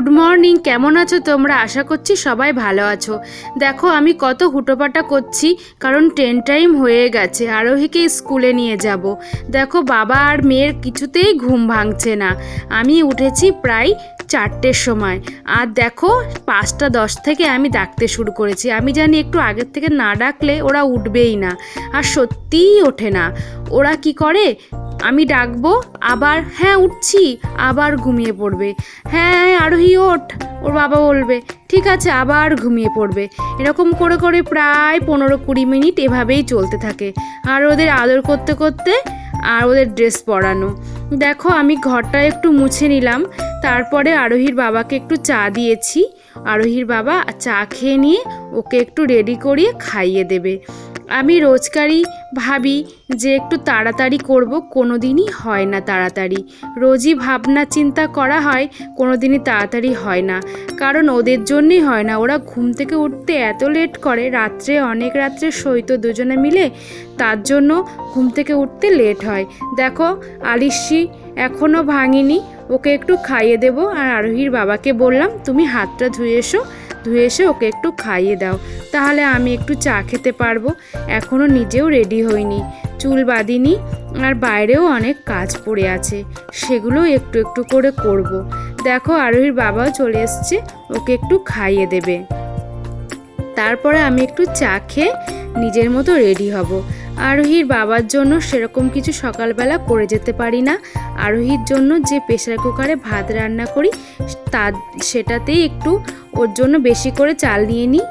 Good morning, কেমন আছো তোমরা? আশা করছি সবাই ভালো আছো। দেখো আমি কত হুটোপাটা করছি, কারণ ট্রেন টাইম হয়ে গেছে, আরোহীকে স্কুলে নিয়ে যাব। দেখো বাবা আর মেয়ের কিছুতেই ঘুম ভাঙছে না। আমি উঠেছি প্রায় 4টের সময়, আর দেখো 5টা 10 থেকে আমি ডাকতে শুরু করেছি। আমি জানি একটু আগের থেকে না ডাকলে ওরা উঠবেই না, আর সত্যিই ওঠে না। ওরা কি করে, আমি ডাকবো আবার হ্যাঁ উঠছি, আবার ঘুমিয়ে পড়বে। হ্যাঁ আরোহী ওঠ, ওর বাবা বলবে ঠিক আছে, আবার ঘুমিয়ে পড়বে। এরকম করে করে প্রায় 15-20 মিনিট এভাবেই চলতে থাকে। আর ওদের আদর করতে করতে আর ওদের ড্রেস পরানো। দেখো আমি ঘরটা একটু মুছে নিলাম, তারপরে আরোহীর বাবাকে একটু চা দিয়েছি। আরোহীর বাবা চা খেয়ে নিয়ে ওকে একটু রেডি করিয়ে খাইয়ে দেবে। আমি রোজকারই ভাবি যে একটু তাড়াতাড়ি করব, কোনো দিনই হয় না তাড়াতাড়ি। রোজই ভাবনা চিন্তা করা হয়, কোনো দিনই তাড়াতাড়ি হয় না। কারণ ওদের জন্যই হয় না, ওরা ঘুম থেকে উঠতে এত লেট করে, রাত্রে অনেক রাত্রে সইতো দুজনে মিলে, তার জন্য ঘুম থেকে উঠতে লেট হয়। দেখো আলিশি এখনও ভাঙিনি, ওকে একটু খাইয়ে দেবো। আর আরোহীর বাবাকে বললাম তুমি হাতটা ধুয়ে এসে ওকে একটু খাইয়ে দাও, তাহলে আমি একটু চা খেতে পারবো। এখনও নিজেও রেডি হইনি, চুল বাঁধিনি, আর বাইরেও অনেক কাজ পড়ে আছে, সেগুলো একটু একটু করে করব। দেখো আরোহীর বাবাও চলে এসছে, ওকে একটু খাইয়ে দেবে। তারপরে আমি একটু চা খেয়ে নিজের মতো রেডি হব। আরোহীর বাবার জন্য সেরকম কিছু সকালবেলা করে যেতে পারি না। আরোহীর জন্য যে প্রেসার কুকারে ভাত রান্না করি সেটাতেই একটু ওর জন্য বেশি করে চাল নিয়ে নিই,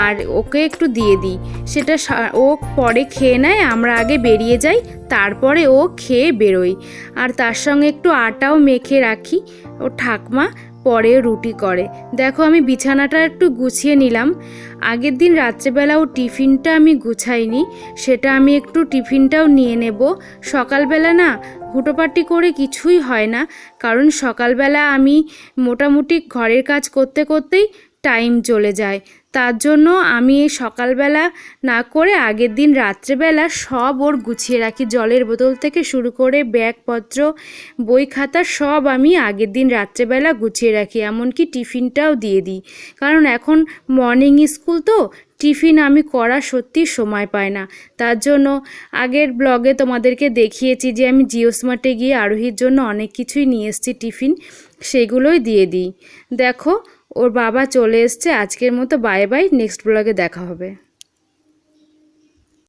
আর ওকে একটু দিয়ে দিই। সেটা ও পরে খেয়ে নেয়, আমরা আগে বেরিয়ে যাই, তারপরে ও খেয়ে বেরোয়। আর তার সঙ্গে একটু আটাও মেখে রাখি, ও ঠাকমা পরে রুটি করে। দেখো আমি বিছানাটা একটু গুছিয়ে নিলাম। আগের দিন রাত্রেবেলাও টিফিনটা আমি গুছাইনি, সেটা আমি একটু টিফিনটাও নিয়ে নেব। সকালবেলা না হুটোপাটি করে কিছুই হয় না, কারণ সকালবেলা আমি মোটামুটি ঘরের কাজ করতে করতেই টাইম চলে যায়। তার জন্য আমি সকালবেলা না করে আগের দিন রাত্রেবেলা সব ওর গুছিয়ে রাখি, জলের বোতল থেকে শুরু করে ব্যাগপত্র, বই খাতা সব আমি আগের দিন রাত্রেবেলা গুছিয়ে রাখি, এমনকি টিফিনটাও দিয়ে দিই। কারণ এখন মর্নিং স্কুল তো, টিফিন আমি করা সত্যি সময় পায় না। তার জন্য আগের ব্লগে তোমাদেরকে দেখিয়েছি যে আমি জিও স্মার্টে গিয়ে আরোহীর জন্য অনেক কিছুই নিয়ে এসেছি টিফিন, সেগুলোই দিয়ে দিই। দেখো ওর বাবা চলে এসছে। আজকের মতো বাই বাই, নেক্সট ব্লগে দেখা হবে।